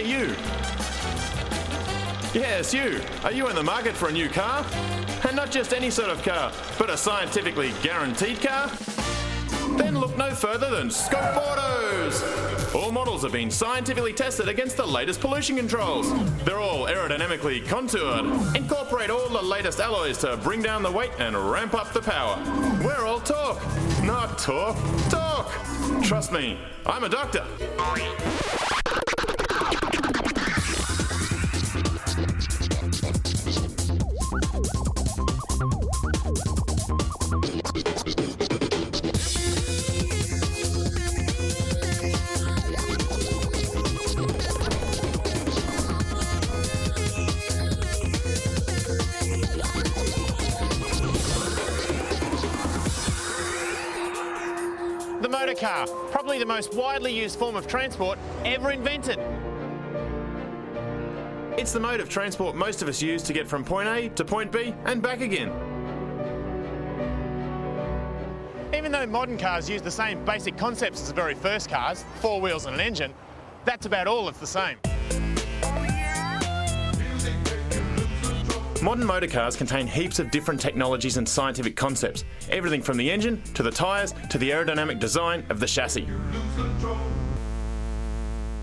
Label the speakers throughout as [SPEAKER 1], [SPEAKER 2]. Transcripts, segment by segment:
[SPEAKER 1] Hey, you! Yes, you! Are you in the market for a new car? And not just any sort of car, but a scientifically guaranteed car? Then look no further than Scope Autos! All models have been scientifically tested against the latest pollution controls. They're all aerodynamically contoured, incorporate all the latest alloys to bring down the weight and ramp up the power. We're all talk, not talk, talk! Trust me, I'm a doctor.
[SPEAKER 2] The motor car, probably the most widely used form of transport ever invented.
[SPEAKER 1] It's the mode of transport most of us use to get from point A to point B and back again.
[SPEAKER 2] Even though modern cars use the same basic concepts as the very first cars, 4 wheels and an engine, that's about all that's the same.
[SPEAKER 1] Modern motor cars contain heaps of different technologies and scientific concepts, everything from the engine, to the tyres, to the aerodynamic design of the chassis.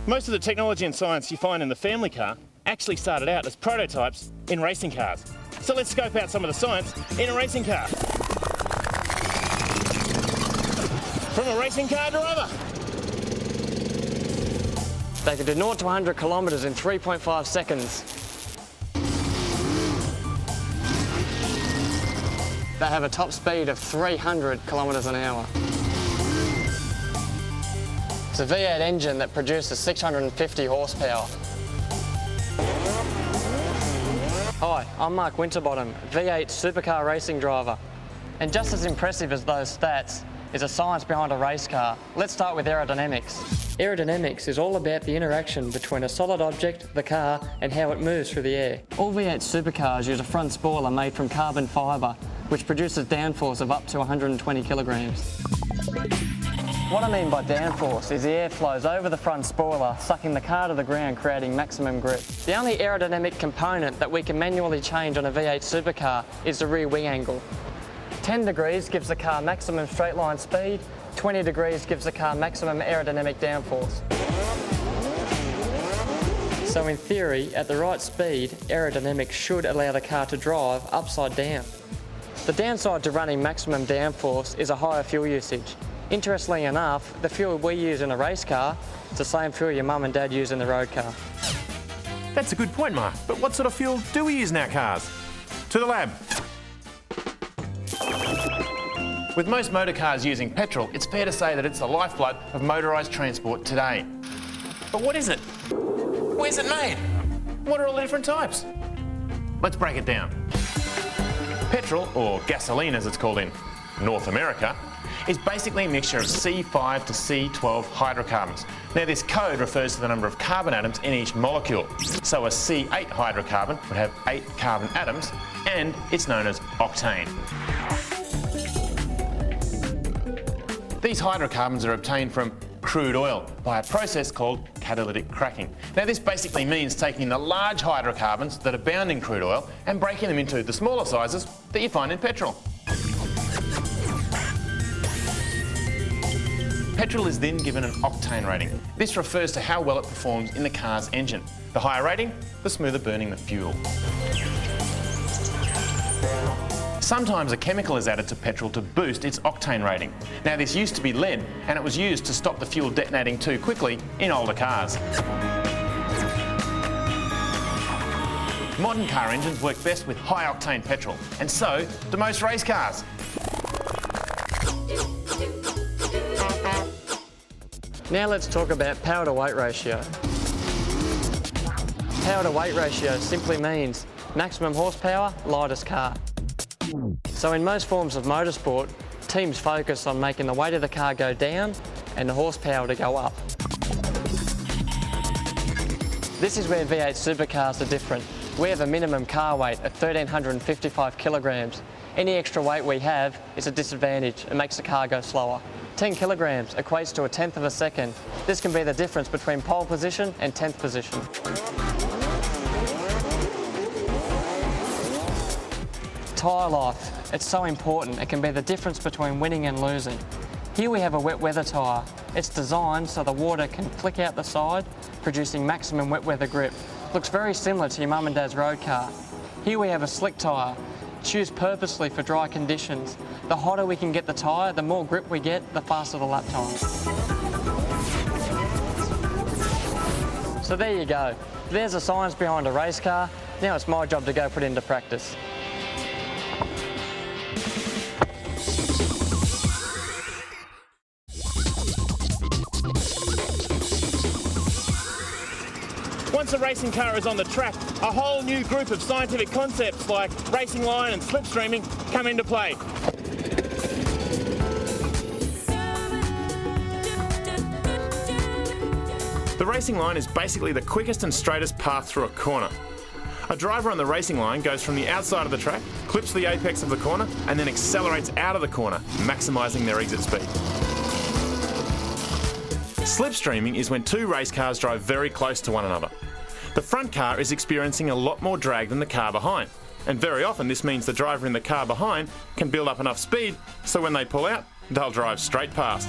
[SPEAKER 2] Most of the technology and science you find in the family car actually started out as prototypes in racing cars. So let's scope out some of the science in a racing car. From a racing car driver.
[SPEAKER 3] They can do 0 to 100 kilometres in 3.5 seconds. They have a top speed of 300 kilometres an hour. It's a V8 engine that produces 650 horsepower. Hi, I'm Mark Winterbottom, V8 supercar racing driver. And just as impressive as those stats is the science behind a race car. Let's start with aerodynamics. Aerodynamics is all about the interaction between a solid object, the car, and how it moves through the air. All V8 supercars use a front spoiler made from carbon fibre, which produces downforce of up to 120 kilograms. What I mean by downforce is the air flows over the front spoiler, sucking the car to the ground, creating maximum grip. The only aerodynamic component that we can manually change on a V8 supercar is the rear wing angle. 10 degrees gives the car maximum straight line speed, 20 degrees gives the car maximum aerodynamic downforce. So in theory, at the right speed, aerodynamics should allow the car to drive upside down. The downside to running maximum downforce is a higher fuel usage. Interestingly enough, the fuel we use in a race car is the same fuel your mum and dad use in the road car.
[SPEAKER 1] That's a good point, Mark, but what sort of fuel do we use in our cars? To the lab. With most motor cars using petrol, it's fair to say that it's the lifeblood of motorised transport today. But what is it? Where's it made? What are all the different types? Let's break it down. Petrol, or gasoline as it's called in North America, is basically a mixture of C5 to C12 hydrocarbons. Now this code refers to the number of carbon atoms in each molecule. So a C8 hydrocarbon would have 8 carbon atoms, and it's known as octane. These hydrocarbons are obtained from crude oil by a process called catalytic cracking. Now this basically means taking the large hydrocarbons that are bound in crude oil and breaking them into the smaller sizes that you find in petrol. Petrol is then given an octane rating. This refers to how well it performs in the car's engine. The higher rating, the smoother burning the fuel. Sometimes a chemical is added to petrol to boost its octane rating. Now this used to be lead, and it was used to stop the fuel detonating too quickly in older cars. Modern car engines work best with high octane petrol, and so do most race cars.
[SPEAKER 3] Now let's talk about power to weight ratio. Power to weight ratio simply means maximum horsepower, lightest car. So in most forms of motorsport, teams focus on making the weight of the car go down and the horsepower to go up. This is where V8 supercars are different. We have a minimum car weight of 1,355 kilograms. Any extra weight we have is a disadvantage. It makes the car go slower. 10 kilograms equates to 1/10 of a second. This can be the difference between pole position and 10th position. Tyre life, it's so important. It can be the difference between winning and losing. Here we have a wet weather tyre. It's designed so the water can flick out the side, producing maximum wet weather grip. Looks very similar to your mum and dad's road car. Here we have a slick tyre. It's used purposely for dry conditions. The hotter we can get the tyre, the more grip we get, the faster the lap time. So there you go. There's the science behind a race car. Now it's my job to go put it into practice.
[SPEAKER 2] Once a racing car is on the track, a whole new group of scientific concepts like racing line and slipstreaming come into play. The racing line is basically the quickest and straightest path through a corner. A driver on the racing line goes from the outside of the track, clips the apex of the corner, and then accelerates out of the corner, maximising their exit speed. Slipstreaming is when two race cars drive very close to one another. The front car is experiencing a lot more drag than the car behind, and very often this means the driver in the car behind can build up enough speed so when they pull out, they'll drive straight past.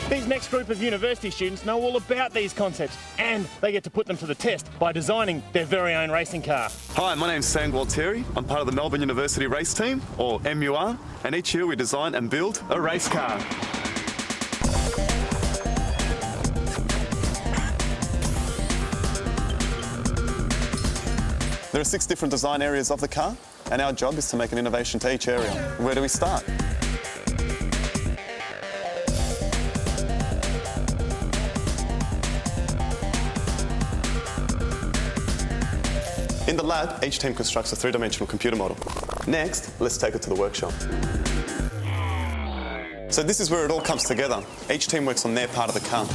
[SPEAKER 2] These next group of university students know all about these concepts, and they get to put them to the test by designing their very own racing car.
[SPEAKER 4] Hi, my name's Sam Gualtieri. I'm part of the Melbourne University race team, or MUR, and each year we design and build a race car. There are 6 different design areas of the car, and our job is to make an innovation to each area. Where do we start? In the lab, each team constructs a 3-dimensional computer model. Next, let's take it to the workshop. So this is where it all comes together. Each team works on their part of the car.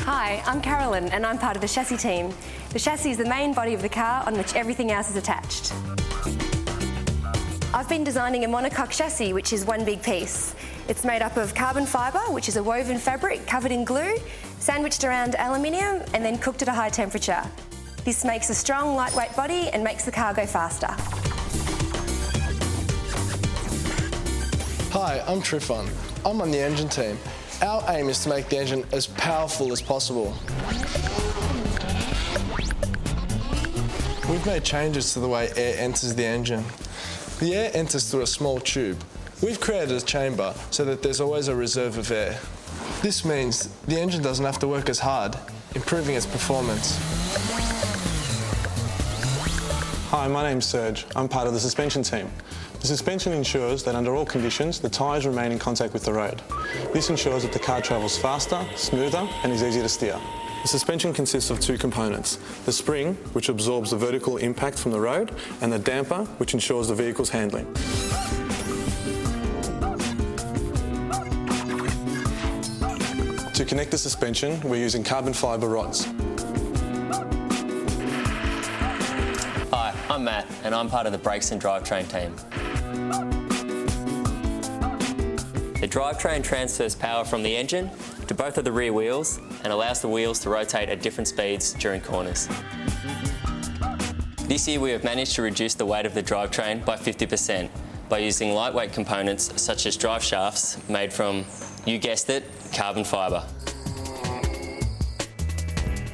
[SPEAKER 5] Hi, I'm Carolyn and I'm part of the chassis team. The chassis is the main body of the car on which everything else is attached. I've been designing a monocoque chassis, which is one big piece. It's made up of carbon fibre, which is a woven fabric covered in glue, sandwiched around aluminium and then cooked at a high temperature. This makes a strong, lightweight body and makes the car go faster.
[SPEAKER 6] Hi, I'm Trifon. I'm on the engine team. Our aim is to make the engine as powerful as possible. We've made changes to the way air enters the engine. The air enters through a small tube. We've created a chamber so that there's always a reserve of air. This means the engine doesn't have to work as hard, improving its performance.
[SPEAKER 7] Hi, my name's Serge. I'm part of the suspension team. The suspension ensures that under all conditions, the tyres remain in contact with the road. This ensures that the car travels faster, smoother, and is easier to steer. The suspension consists of 2 components: the spring, which absorbs the vertical impact from the road, and the damper, which ensures the vehicle's handling. To connect the suspension, we're using carbon fibre rods.
[SPEAKER 8] Hi, I'm Matt, and I'm part of the brakes and drivetrain team. The drivetrain transfers power from the engine to both of the rear wheels and allows the wheels to rotate at different speeds during corners. This year we have managed to reduce the weight of the drivetrain by 50% by using lightweight components such as drive shafts made from, you guessed it, carbon fibre.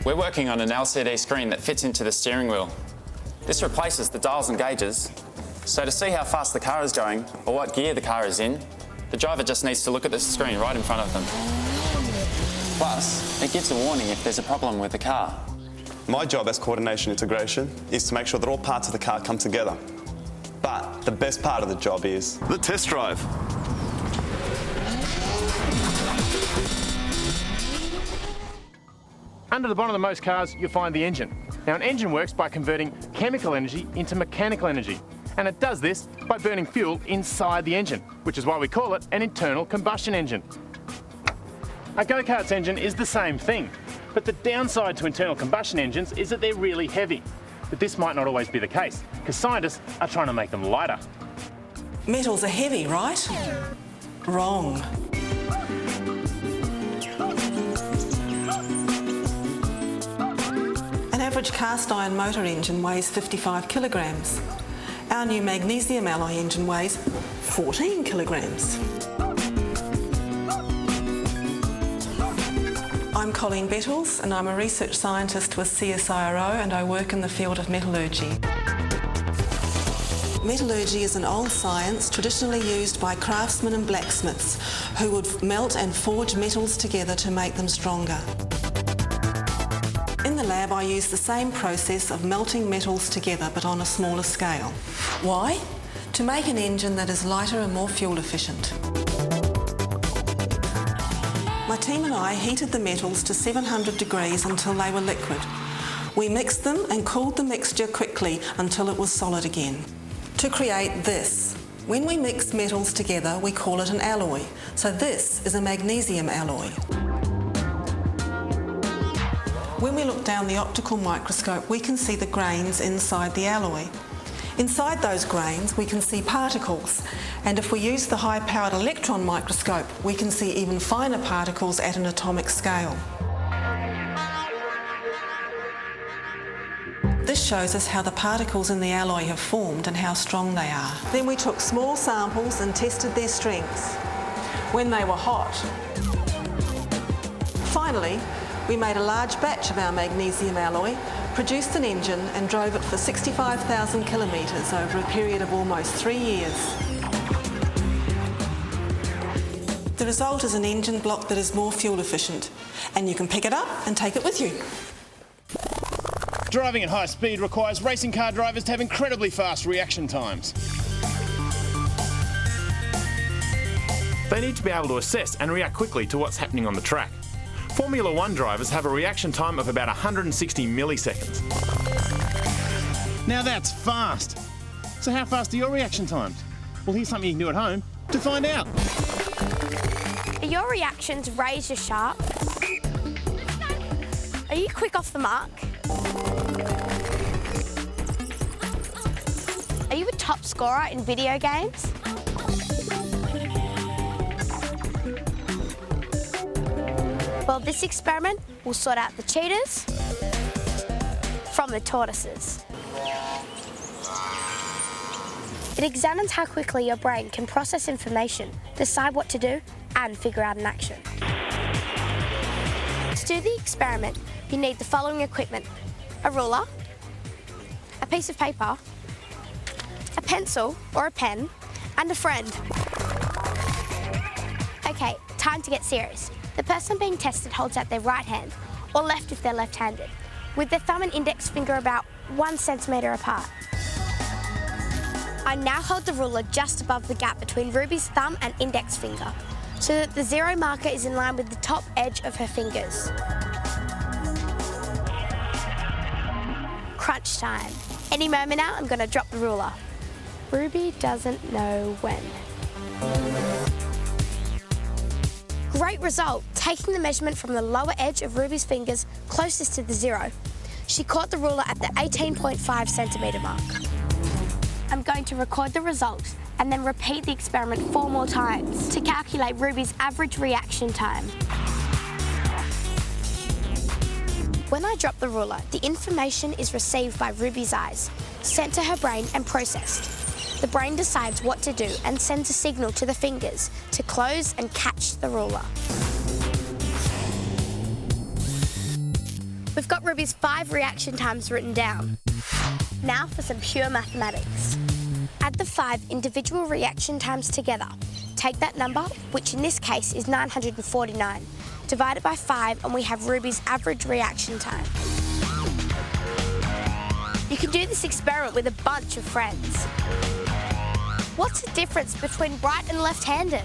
[SPEAKER 9] We're working on an LCD screen that fits into the steering wheel. This replaces the dials and gauges. So to see how fast the car is going or what gear the car is in, the driver just needs to look at the screen right in front of them. Plus, it gives a warning if there's a problem with the car.
[SPEAKER 4] My job as coordination integration is to make sure that all parts of the car come together. But the best part of the job is the test drive.
[SPEAKER 2] Under the bonnet of most cars, you'll find the engine. Now, an engine works by converting chemical energy into mechanical energy. And it does this by burning fuel inside the engine, which is why we call it an internal combustion engine. A go-kart's engine is the same thing, but But the downside to internal combustion engines is that they're really heavy. But this might not always be the case, because scientists are trying to make them lighter.
[SPEAKER 10] Metals are heavy, right? Wrong. An average cast iron motor engine weighs 55 kilograms. Our new magnesium alloy engine weighs 14 kilograms. I'm Colleen Bettles and I'm a research scientist with CSIRO and I work in the field of metallurgy. Metallurgy is an old science traditionally used by craftsmen and blacksmiths who would melt and forge metals together to make them stronger. In the lab I use the same process of melting metals together but on a smaller scale. Why? To make an engine that is lighter and more fuel efficient. My team and I heated the metals to 700 degrees until they were liquid. We mixed them and cooled the mixture quickly until it was solid again. To create this. When we mix metals together, we call it an alloy. So this is a magnesium alloy. When we look down the optical microscope, we can see the grains inside the alloy. Inside those grains, we can see particles, and if we use the high-powered electron microscope, we can see even finer particles at an atomic scale. This shows us how the particles in the alloy have formed and how strong they are. Then we took small samples and tested their strengths when they were hot. Finally, we made a large batch of our magnesium alloy, produced an engine and drove it for 65,000 kilometres over a period of almost 3 years. The result is an engine block that is more fuel efficient, and you can pick it up and take it with you.
[SPEAKER 1] Driving at high speed requires racing car drivers to have incredibly fast reaction times.
[SPEAKER 2] They need to be able to assess and react quickly to what's happening on the track. Formula One drivers have a reaction time of about 160 milliseconds.
[SPEAKER 1] Now that's fast. So how fast are your reaction times? Well, here's something you can do at home to find out.
[SPEAKER 11] Are your reactions razor sharp? Are you quick off the mark? Are you a top scorer in video games? Well, this experiment will sort out the cheaters from the tortoises. It examines how quickly your brain can process information, decide what to do, and figure out an action. To do the experiment, you need the following equipment: a ruler, a piece of paper, a pencil or a pen, and a friend. Okay, time to get serious. The person being tested holds out their right hand, or left if they're left-handed, with their thumb and index finger about 1 centimetre apart. I now hold the ruler just above the gap between Ruby's thumb and index finger, so that the zero marker is in line with the top edge of her fingers. Crunch time. Any moment now, I'm going to drop the ruler. Ruby doesn't know when. Great result, taking the measurement from the lower edge of Ruby's fingers closest to the zero. She caught the ruler at the 18.5 centimetre mark. I'm going to record the results and then repeat the experiment 4 more times to calculate Ruby's average reaction time. When I drop the ruler, the information is received by Ruby's eyes, sent to her brain and processed. The brain decides what to do and sends a signal to the fingers to close and catch the ruler. We've got Ruby's 5 reaction times written down. Now for some pure mathematics. Add the 5 individual reaction times together. Take that number, which in this case is 949, divide it by 5 and we have Ruby's average reaction time. You can do this experiment with a bunch of friends. What's the difference between right and left-handed?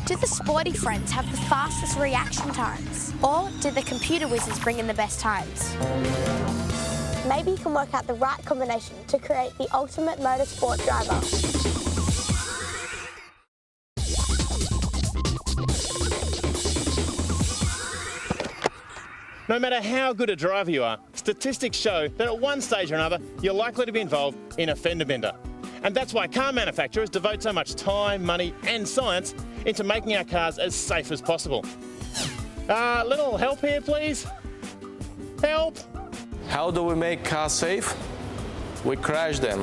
[SPEAKER 11] Do the sporty friends have the fastest reaction times? Or do the computer whizzes bring in the best times? Maybe you can work out the right combination to create the ultimate motorsport driver.
[SPEAKER 2] No matter how good a driver you are, statistics show that at one stage or another, you're likely to be involved in a fender bender. And that's why car manufacturers devote so much time, money and science into making our cars as safe as possible. Little help here, please. Help!
[SPEAKER 6] How do we make cars safe? We crash them.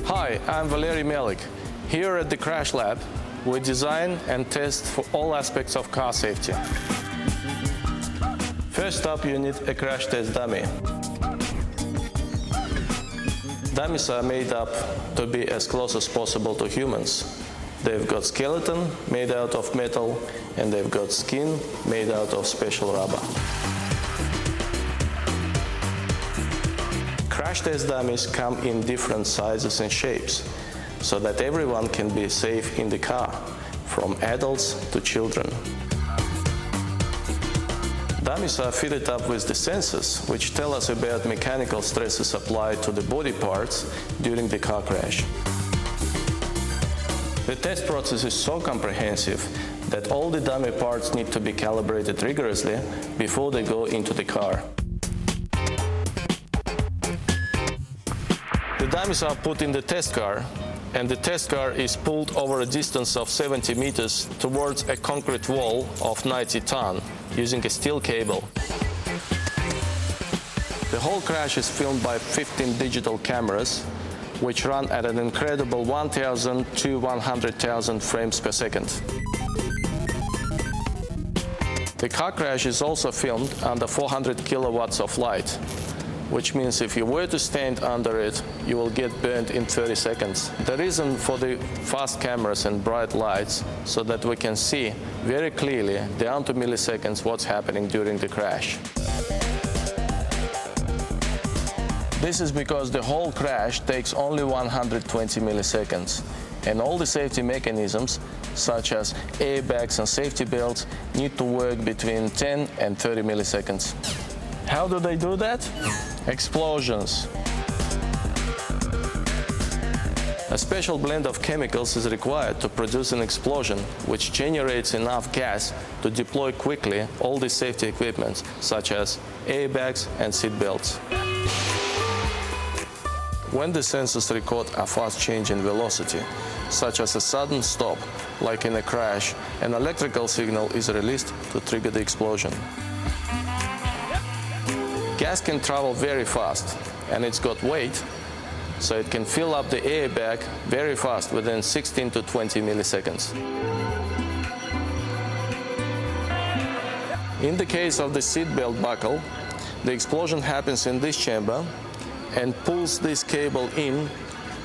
[SPEAKER 6] Hi, I'm Valery Melik. Here at the Crash Lab, we design and test for all aspects of car safety. First up, you need a crash test dummy. Dummies are made up to be as close as possible to humans. They've got skeleton made out of metal, and they've got skin made out of special rubber. Crash test dummies come in different sizes and shapes, so that everyone can be safe in the car, from adults to children. Dummies are fitted up with the sensors, which tell us about mechanical stresses applied to the body parts during the car crash. The test process is so comprehensive that all the dummy parts need to be calibrated rigorously before they go into the car. The dummies are put in the test car, and the test car is pulled over a distance of 70 meters towards a concrete wall of 90 ton using a steel cable. The whole crash is filmed by 15 digital cameras, which run at an incredible 1,000 to 100,000 frames per second. The car crash is also filmed under 400 kilowatts of light, which means if you were to stand under it, you will get burned in 30 seconds. The reason for the fast cameras and bright lights so that we can see very clearly, down to milliseconds, what's happening during the crash. This is because the whole crash takes only 120 milliseconds, and all the safety mechanisms, such as airbags and safety belts, need to work between 10 and 30 milliseconds. How do they do that? Explosions. A special blend of chemicals is required to produce an explosion, which generates enough gas to deploy quickly all the safety equipment, such as airbags and seat belts. When the sensors record a fast change in velocity, such as a sudden stop, like in a crash, an electrical signal is released to trigger the explosion. Gas can travel very fast, and it's got weight, so it can fill up the airbag very fast within 16 to 20 milliseconds. In the case of the seatbelt buckle, the explosion happens in this chamber and pulls this cable in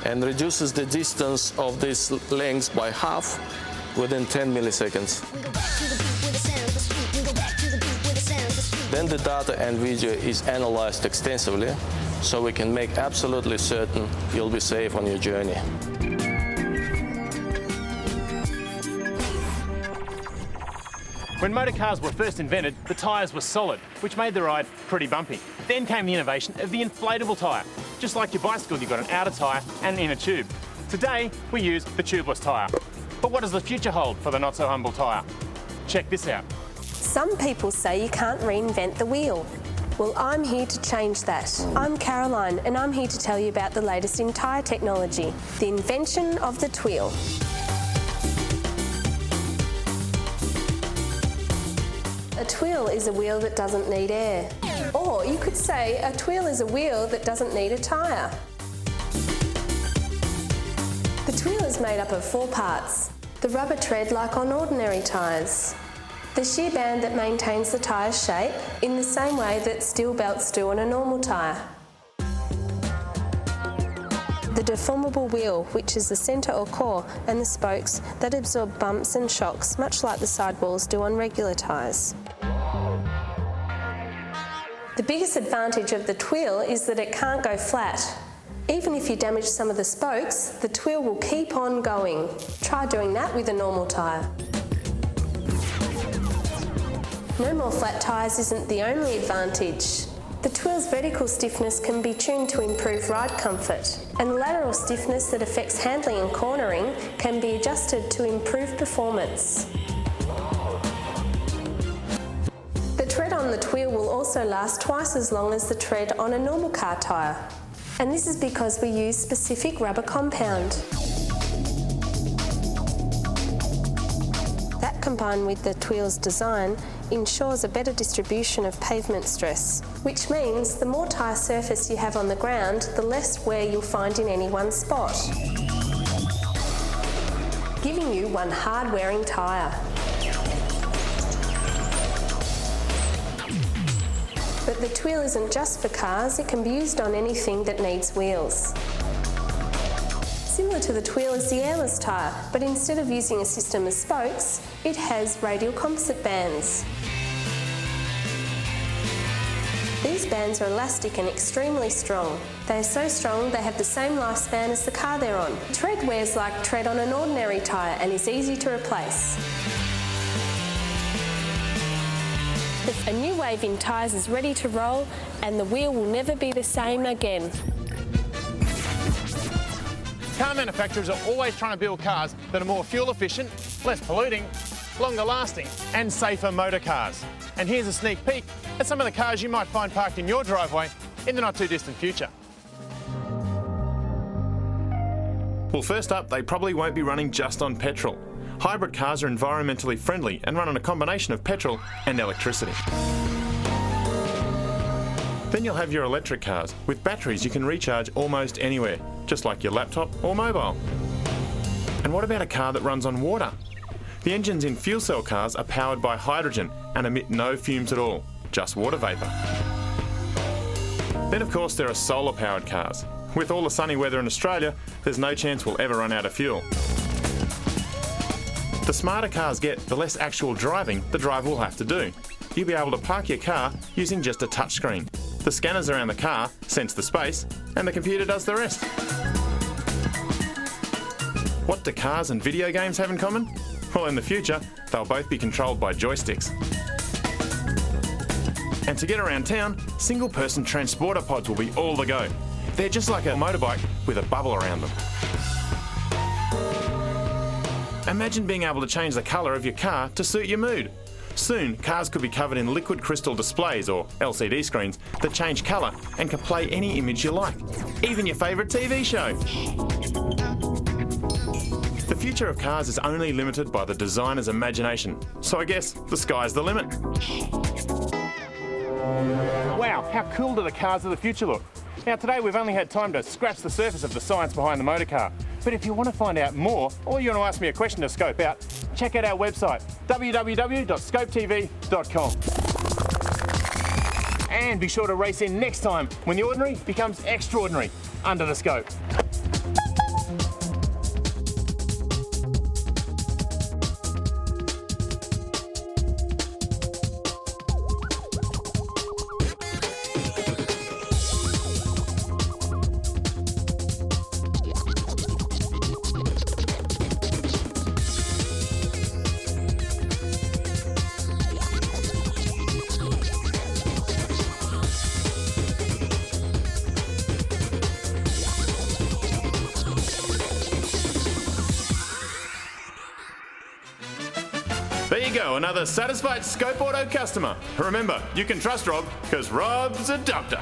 [SPEAKER 6] and reduces the distance of this length by half within 10 milliseconds. Then the data and video is analyzed extensively, so we can make absolutely certain you'll be safe on your journey.
[SPEAKER 2] When motor cars were first invented, the tyres were solid, which made the ride pretty bumpy. Then came the innovation of the inflatable tyre. Just like your bicycle, you've got an outer tyre and an inner tube. Today, we use the tubeless tyre. But what does the future hold for the not-so-humble tyre? Check this out.
[SPEAKER 12] Some people say you can't reinvent the wheel. Well, I'm here to change that. I'm Caroline, and I'm here to tell you about the latest in tyre technology, the invention of the tweel. A tweel is a wheel that doesn't need air. Or you could say a tweel is a wheel that doesn't need a tyre. The tweel is made up of 4 parts. The rubber tread like on ordinary tyres. The shear band that maintains the tyre's shape in the same way that steel belts do on a normal tyre. The deformable wheel, which is the centre or core, and the spokes that absorb bumps and shocks, much like the sidewalls do on regular tyres. The biggest advantage of the tweel is that it can't go flat. Even if you damage some of the spokes, the tweel will keep on going. Try doing that with a normal tyre. No more flat tyres isn't the only advantage. The twill's vertical stiffness can be tuned to improve ride comfort, and the lateral stiffness that affects handling and cornering can be adjusted to improve performance. The tread on the twill will also last twice as long as the tread on a normal car tyre, and this is because we use specific rubber compound. That, combined with the twill's design, ensures a better distribution of pavement stress, which means the more tyre surface you have on the ground, the less wear you'll find in any one spot, giving you one hard-wearing tyre. But the twill isn't just for cars, it can be used on anything that needs wheels. Similar to the twill is the airless tyre, but instead of using a system of spokes, it has radial composite bands. These bands are elastic and extremely strong. They are so strong they have the same lifespan as the car they're on. Tread wears like tread on an ordinary tyre and is easy to replace. A new wave in tyres is ready to roll, and the wheel will never be the same again.
[SPEAKER 1] Car manufacturers are always trying to build cars that are more fuel efficient, less polluting, longer lasting and safer motor cars. And here's a sneak peek at some of the cars you might find parked in your driveway in the not too distant future.
[SPEAKER 2] Well, first up, they probably won't be running just on petrol. Hybrid cars are environmentally friendly and run on a combination of petrol and electricity. Then you'll have your electric cars. With batteries you can recharge almost anywhere, just like your laptop or mobile. And what about a car that runs on water? The engines in fuel cell cars are powered by hydrogen and emit no fumes at all, just water vapour. Then of course there are solar powered cars. With all the sunny weather in Australia, there's no chance we'll ever run out of fuel. The smarter cars get, the less actual driving the driver will have to do. You'll be able to park your car using just a touchscreen. The scanners around the car sense the space, and the computer does the rest. What do cars and video games have in common? Well, in the future, they'll both be controlled by joysticks. And to get around town, single-person transporter pods will be all the go. They're just like a motorbike with a bubble around them. Imagine being able to change the colour of your car to suit your mood. Soon, cars could be covered in liquid crystal displays or LCD screens that change colour and can play any image you like, even your favourite TV show. The future of cars is only limited by the designer's imagination, so I guess the sky's the limit.
[SPEAKER 1] Wow, how cool do the cars of the future look? Now today we've only had time to scratch the surface of the science behind the motor car. But if you want to find out more, or you want to ask me a question to scope out, check out our website, www.scopetv.com. And be sure to race in next time when the ordinary becomes extraordinary under the scope.
[SPEAKER 2] There you go, another satisfied Scope Auto customer. Remember, you can trust Rob, because Rob's a doctor.